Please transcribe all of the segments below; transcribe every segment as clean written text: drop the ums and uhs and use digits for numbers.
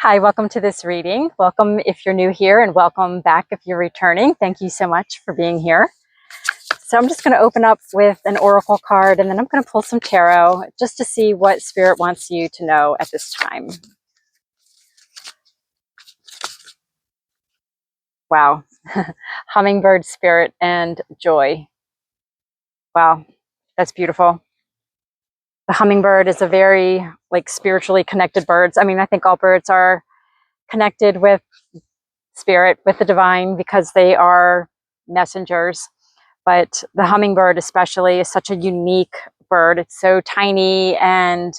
Hi, welcome to this reading. Welcome if you're new here, and welcome back if you're returning. Thank you so much for being here. So I'm just going to open up with an oracle card, and then I'm going to pull some tarot just to see what Spirit wants you to know at this time. Wow. Hummingbird, spirit, and joy. Wow, that's beautiful. The hummingbird is a very spiritually connected birds. I mean, I think all birds are connected with spirit, with the divine, because they are messengers. But the hummingbird especially is such a unique bird. It's so tiny and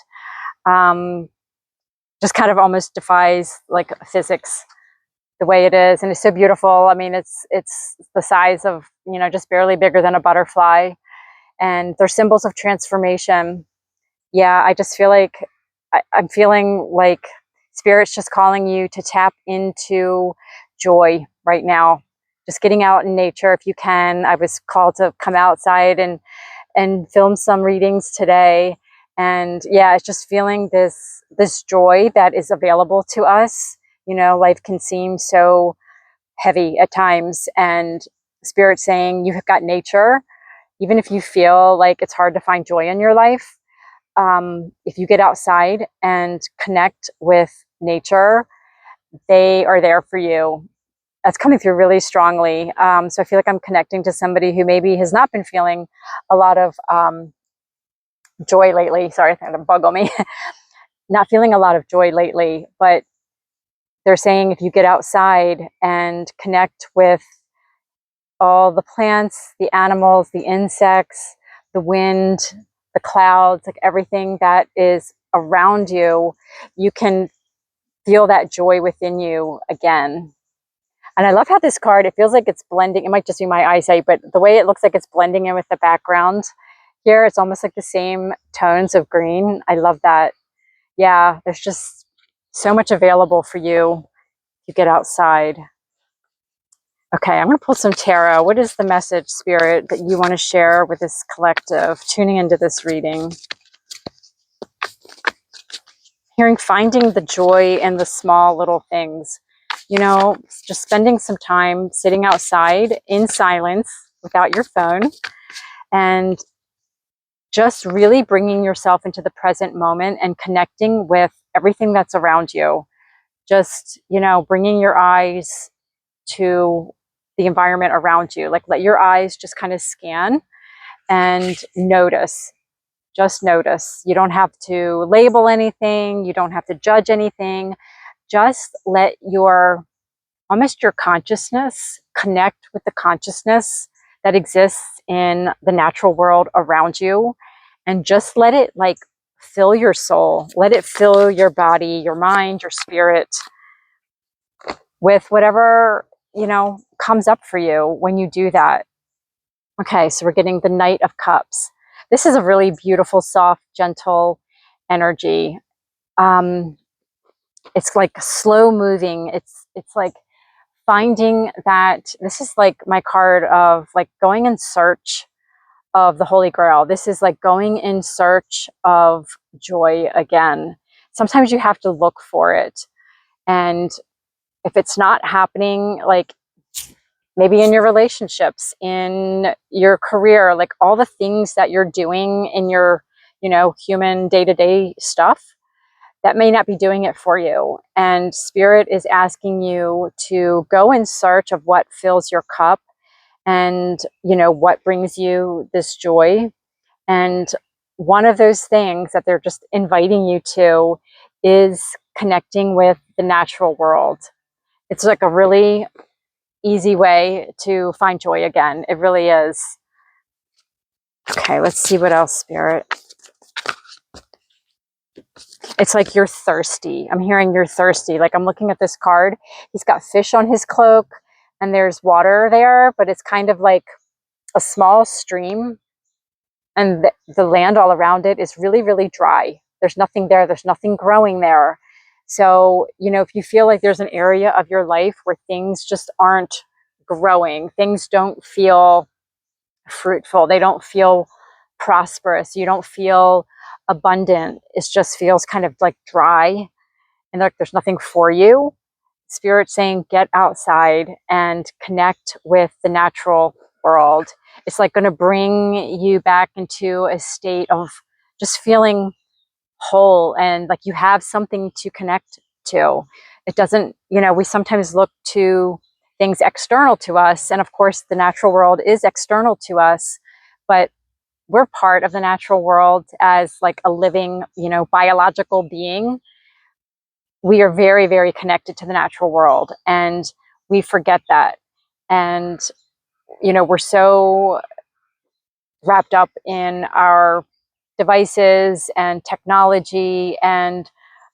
just kind of almost defies physics the way it is, and it's so beautiful. I mean, it's the size of, just barely bigger than a butterfly, and they're symbols of transformation. Yeah, I just feel like I'm feeling like Spirit's just calling you to tap into joy right now. Just getting out in nature if you can. I was called to come outside and film some readings today, and yeah, it's just feeling this joy that is available to us. Life can seem so heavy at times, and Spirit saying you have got nature. Even if you feel like it's hard to find joy in your life, if you get outside and connect with nature, they are there for you. That's coming through really strongly. So I feel like I'm connecting to somebody who maybe has not been feeling a lot of joy lately. Sorry, I think a bug on me. Not feeling a lot of joy lately, but they're saying if you get outside and connect with all the plants, the animals, the insects, the wind, the clouds, like everything that is around you, you can feel that joy within you again. And I love how this card, it feels like it's blending. It might just be my eyesight, but the way it looks like it's blending in with the background here, it's almost like the same tones of green. I love that. Yeah, there's just so much available for you if you get outside. Okay, I'm going to pull some tarot. What is the message, Spirit, that you want to share with this collective tuning into this reading? Hearing, finding the joy in the small little things. Just spending some time sitting outside in silence without your phone, and just really bringing yourself into the present moment and connecting with everything that's around you. Just, bringing your eyes to the environment around you. Like, let your eyes just kind of scan and notice. Just notice. You don't have to label anything. You don't have to judge anything. Just let almost your consciousness connect with the consciousness that exists in the natural world around you, and just let it fill your soul. Let it fill your body, your mind, your spirit with whatever, comes up for you when you do that. Okay, so we're getting the Knight of Cups. This is a really beautiful, soft, gentle energy. It's like slow moving. It's like finding that this is like my card of like going in search of the Holy Grail. This is like going in search of joy again. Sometimes you have to look for it. And if it's not happening, like maybe in your relationships, in your career, like all the things that you're doing in your, human day-to-day stuff, that may not be doing it for you. And Spirit is asking you to go in search of what fills your cup and, what brings you this joy. And one of those things that they're just inviting you to is connecting with the natural world. It's like a really easy way to find joy again. It really is. Okay, let's see what else, Spirit. It's like you're thirsty. I'm hearing you're thirsty. Like, I'm looking at this card. He's got fish on his cloak and there's water there, but it's kind of like a small stream, and the land all around it is really, really dry. There's nothing there. There's nothing growing there. So, if you feel like there's an area of your life where things just aren't growing, things don't feel fruitful, they don't feel prosperous, you don't feel abundant, it just feels kind of like dry and like there's nothing for you. Spirit saying, get outside and connect with the natural world. It's like going to bring you back into a state of just feeling whole and like you have something to connect to. It doesn't, we sometimes look to things external to us. And of course, the natural world is external to us, but we're part of the natural world as like a living, biological being. We are very, very connected to the natural world, and we forget that. And, we're so wrapped up in our devices and technology, and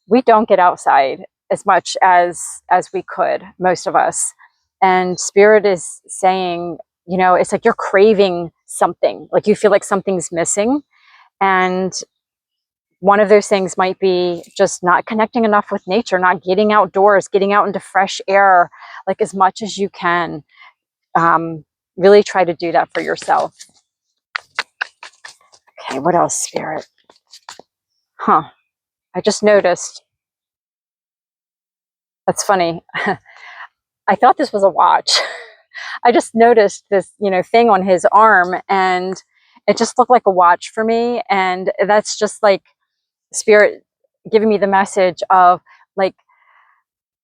we don't get outside as much as we could, most of us. And Spirit is saying, it's like you're craving something, like you feel like something's missing. And one of those things might be just not connecting enough with nature, not getting outdoors, getting out into fresh air, like as much as you can. Really try to do that for yourself. Okay, what else, Spirit? I just noticed. That's funny. I thought this was a watch. I just noticed this, thing on his arm, and it just looked like a watch for me. And that's just like Spirit giving me the message of like,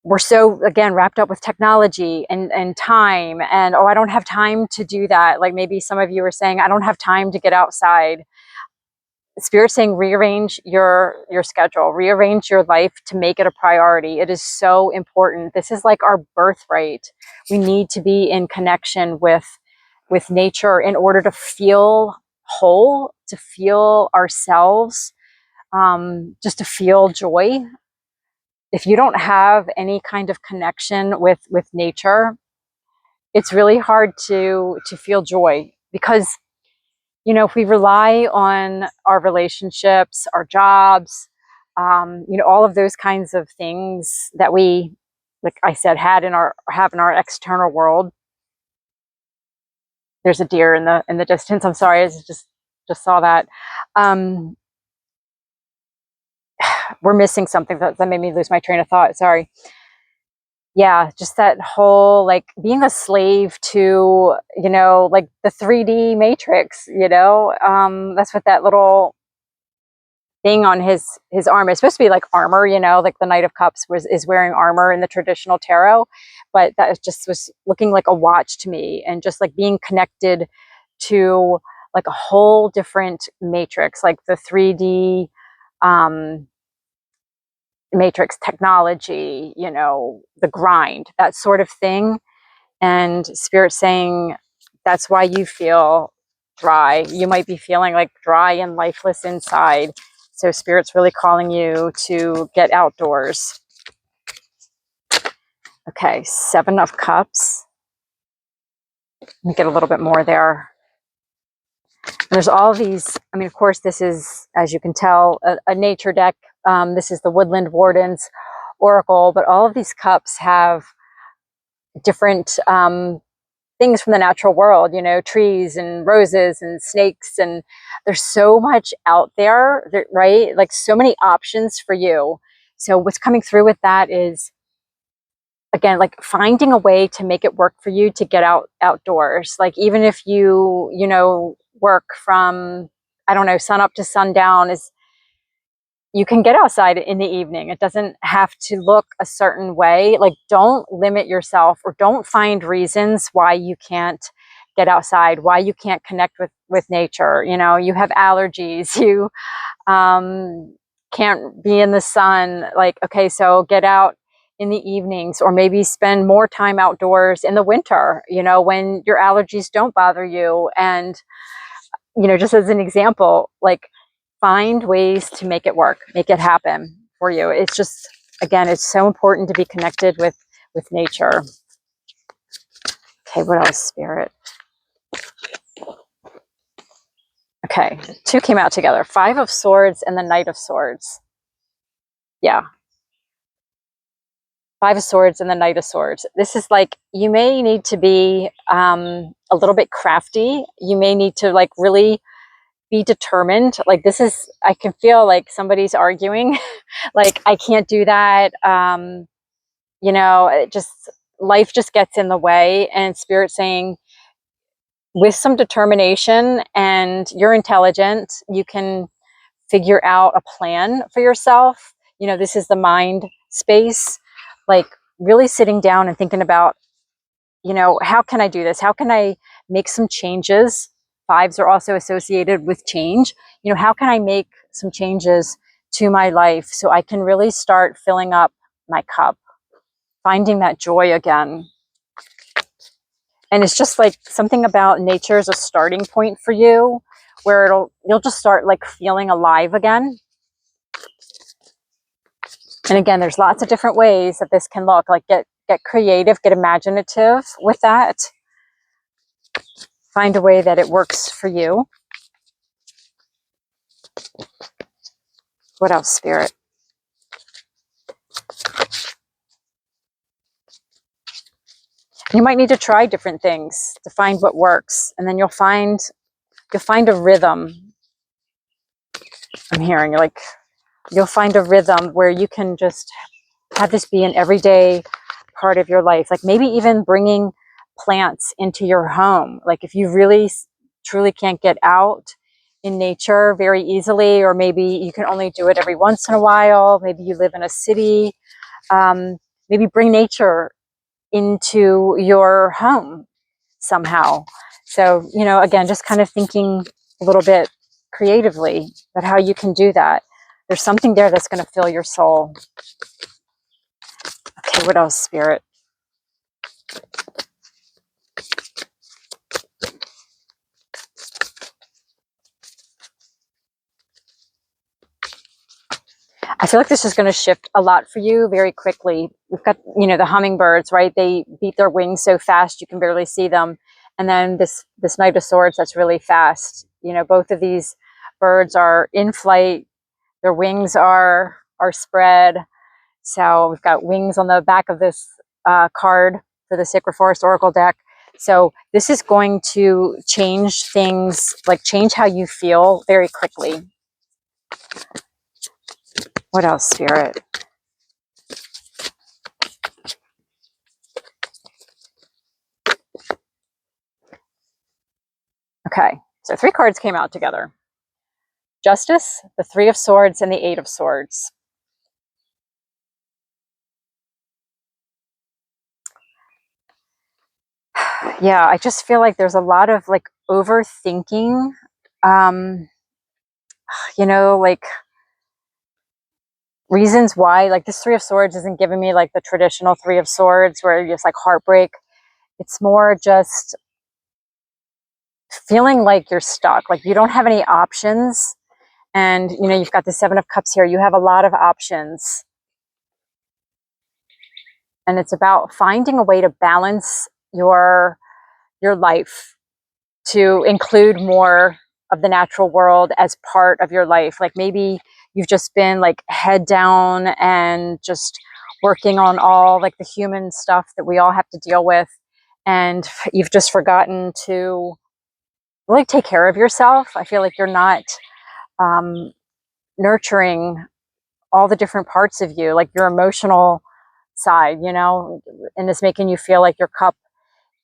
we're so, again, wrapped up with technology and time, and I don't have time to do that. Like maybe some of you are saying, I don't have time to get outside. Spirit saying, rearrange your schedule, rearrange your life to make it a priority. It is so important. This is like our birthright. We need to be in connection with nature in order to feel whole, to feel ourselves, just to feel joy. If you don't have any kind of connection with nature, it's really hard to feel joy, because if we rely on our relationships, our jobs, all of those kinds of things that we, like I said, have in our external world. There's a deer in the distance. I'm sorry, I just saw that. We're missing something that made me lose my train of thought. Sorry. Yeah, just that whole like being a slave to, like the 3D matrix, that's what that little thing on his arm is supposed to be, like armor, like the Knight of Cups is wearing armor in the traditional tarot, but that just was looking like a watch to me, and just like being connected to like a whole different matrix, like the 3D matrix technology, the grind, that sort of thing. And Spirit saying, that's why you feel dry. You might be feeling like dry and lifeless inside. So Spirit's really calling you to get outdoors. Okay, 7 of Cups. Let me get a little bit more there. And there's all these, of course, this is, as you can tell, a nature deck. This is the Woodland Wardens Oracle, but all of these cups have different things from the natural world, trees and roses and snakes, and there's so much out there, right? Like so many options for you. So what's coming through with that is, again, like finding a way to make it work for you to get outdoors. Like even if you, work from, I don't know, sun up to sundown, you can get outside in the evening. It doesn't have to look a certain way. Like don't limit yourself, or don't find reasons why you can't get outside, why you can't connect with nature. You have allergies, you can't be in the sun. Like, okay, so get out in the evenings, or maybe spend more time outdoors in the winter, when your allergies don't bother you. And, just as an example, like find ways to make it work, make it happen for you. It's just, again, it's so important to be connected with nature. Okay, what else, Spirit? Okay, 2 came out together, 5 of Swords and the Knight of Swords. Yeah. 5 of Swords and the Knight of Swords. This is like, you may need to be a little bit crafty. You may need to like really be determined. Like this is, I can feel like somebody's arguing, like I can't do that. You know, it just, life just gets in the way, and Spirit saying, with some determination and you're intelligent, you can figure out a plan for yourself. You know, this is the mind space, like really sitting down and thinking about, you know, how can I do this? How can I make some changes? Fives are also associated with change. You know, how can I make some changes to my life so I can really start filling up my cup, finding that joy again? And it's just like something about nature is a starting point for you, where you'll just start like feeling alive again. And again, there's lots of different ways that this can look. Like get creative, get imaginative with that. Find a way that it works for you. What else, Spirit? You might need to try different things to find what works, and then you'll find a rhythm. I'm hearing like you'll find a rhythm where you can just have this be an everyday part of your life. Like maybe even bringing plants into your home. Like if you really truly can't get out in nature very easily, or maybe you can only do it every once in a while. Maybe you live in a city. Maybe bring nature into your home somehow. So, you know, again, just kind of thinking a little bit creatively about how you can do that. There's something there that's going to fill your soul. Okay, what else, Spirit? I feel like this is going to shift a lot for you very quickly. We've got, you know, the hummingbirds, right? They beat their wings so fast you can barely see them. And then this Knight of Swords that's really fast. You know, both of these birds are in flight. Their wings are spread. So we've got wings on the back of this card for the Sacred Forest Oracle deck. So this is going to change things, like change how you feel very quickly. What else, Spirit? Okay, so 3 cards came out together. Justice, the 3 of Swords, and the 8 of Swords. Yeah, I just feel like there's a lot of like overthinking. You know, like reasons why, like this 3 of Swords isn't giving me like the traditional 3 of Swords where you're just like heartbreak. It's more just feeling like you're stuck, like you don't have any options. And, you know, you've got the 7 of Cups here. You have a lot of options. And it's about finding a way to balance your life to include more of the natural world as part of your life. Like maybe you've just been like head down and just working on all like the human stuff that we all have to deal with. And you've just forgotten to really take care of yourself. I feel like you're not nurturing all the different parts of you, like your emotional side, you know, and it's making you feel like your cup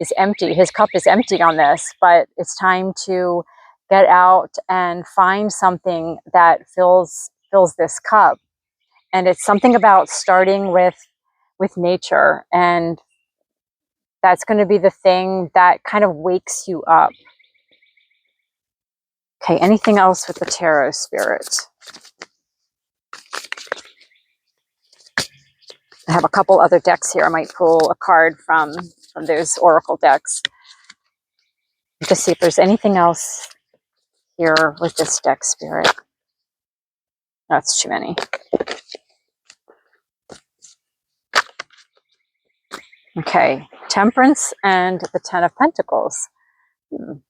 is empty. His cup is empty on this, but it's time to get out and find something that fills this cup. And it's something about starting with nature, and that's going to be the thing that kind of wakes you up. Okay, anything else with the tarot, Spirit? I have a couple other decks here. I might pull a card from those oracle decks. Just see if there's anything else here with this deck, Spirit. No, it's too many. Okay, Temperance and the 10 of Pentacles. Well,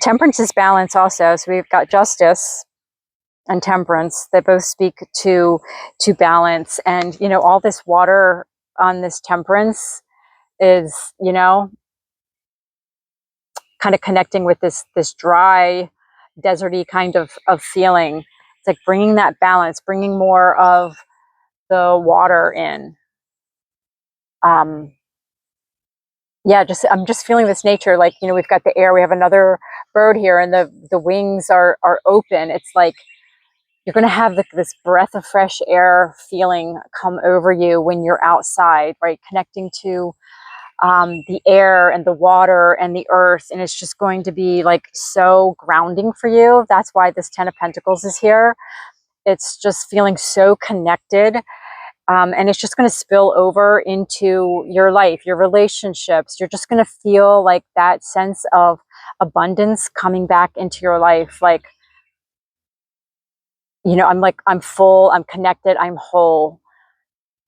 Temperance is balance also. So we've got Justice and Temperance that both speak to balance. And, you know, all this water on this Temperance is, you know, kind of connecting with this dry, deserty kind of feeling. It's like bringing that balance, bringing more of the water in. Yeah, I'm just feeling this nature. Like, you know, we've got the air, we have another bird here, and the wings are open. It's like you're going to have this breath of fresh air feeling come over you when you're outside, right? Connecting to the air and the water and the earth. And it's just going to be like so grounding for you. That's why this 10 of Pentacles is here. It's just feeling so connected. And it's just going to spill over into your life, your relationships. You're just going to feel like that sense of abundance coming back into your life. Like, you know, I'm full, I'm connected, I'm whole.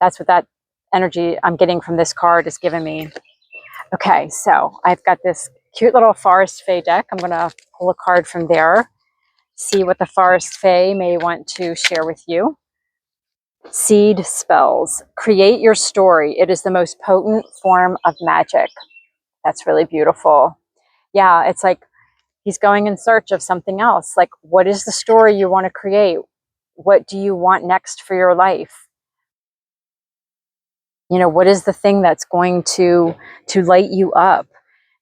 That's what that energy I'm getting from this card is giving me. Okay, so I've got this cute little Forest Fae deck. I'm going to pull a card from there, see what the Forest Fae may want to share with you. Seed spells. Create your story. It is the most potent form of magic. That's really beautiful. Yeah, it's like he's going in search of something else. Like, what is the story you want to create? What do you want next for your life? You know, what is the thing that's going to light you up?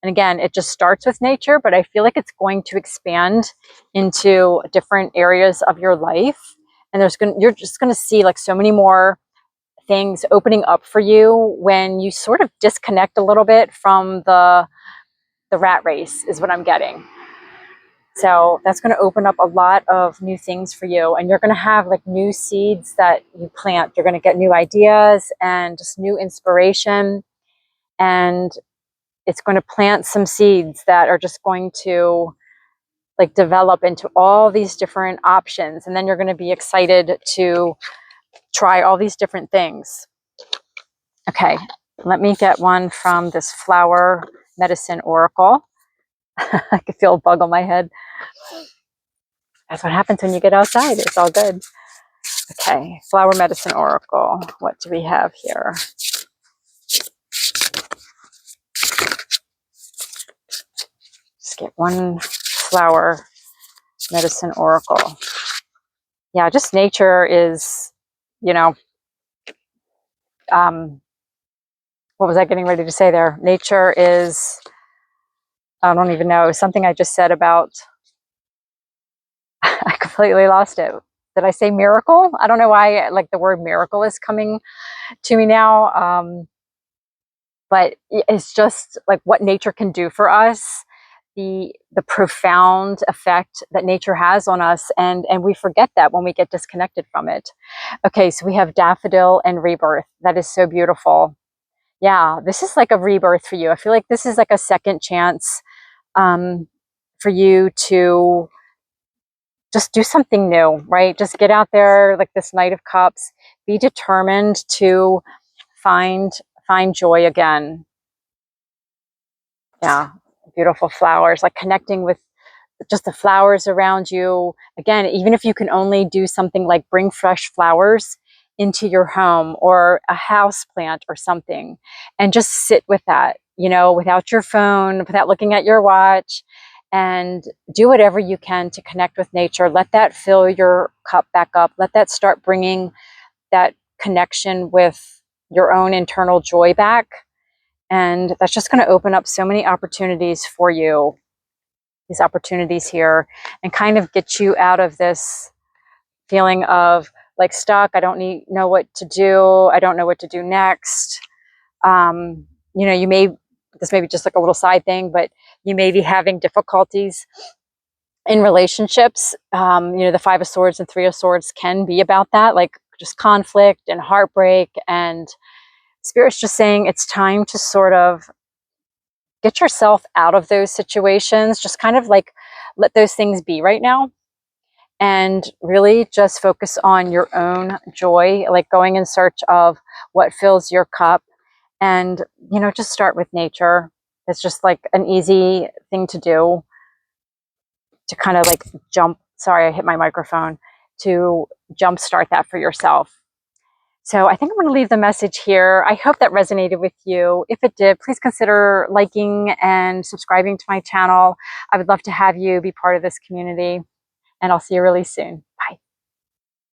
And again, it just starts with nature, but I feel like it's going to expand into different areas of your life. And you're just going to see like so many more things opening up for you when you sort of disconnect a little bit from the rat race, is what I'm getting. So that's going to open up a lot of new things for you, and you're going to have like new seeds that you plant. You're going to get new ideas and just new inspiration, and it's going to plant some seeds that are just going to like develop into all these different options, and then you're going to be excited to try all these different things. Okay, let me get one from this Flower Medicine Oracle. I can feel a bug on my head. That's what happens when you get outside. It's all good. Okay, Flower Medicine Oracle. What do we have here? Just get one Flower Medicine Oracle. Yeah, just nature is, you know, what was I getting ready to say there? Nature is, I don't even know, something I just said about, I completely lost it. Did I say miracle? I don't know why like the word miracle is coming to me now. But it's just like what nature can do for us, the profound effect that nature has on us, and we forget that when we get disconnected from it. Okay, so we have Daffodil and Rebirth. That is so beautiful. Yeah, this is like a rebirth for you. I feel like this is like a second chance for you to just do something new, right? Just get out there like this Knight of Cups. Be determined to find joy again. Yeah, beautiful flowers, like connecting with just the flowers around you. Again, even if you can only do something like bring fresh flowers into your home or a house plant or something, and just sit with that, you know, without your phone, without looking at your watch, and do whatever you can to connect with nature. Let that fill your cup back up. Let that start bringing that connection with your own internal joy back. And that's just going to open up so many opportunities for you, these opportunities here, and kind of get you out of this feeling of like stuck. I don't know what to do. I don't know what to do next. You know, this may be just like a little side thing, but you may be having difficulties in relationships. You know, the Five of Swords and Three of Swords can be about that, like just conflict and heartbreak, and Spirit's just saying it's time to sort of get yourself out of those situations. Just kind of like let those things be right now, and really just focus on your own joy, like going in search of what fills your cup. And, you know, just start with nature. It's just like an easy thing to do, to kind of like sorry, I hit my microphone, to jumpstart that for yourself. So I think I'm going to leave the message here. I hope that resonated with you. If it did, please consider liking and subscribing to my channel. I would love to have you be part of this community, and I'll see you really soon. Bye.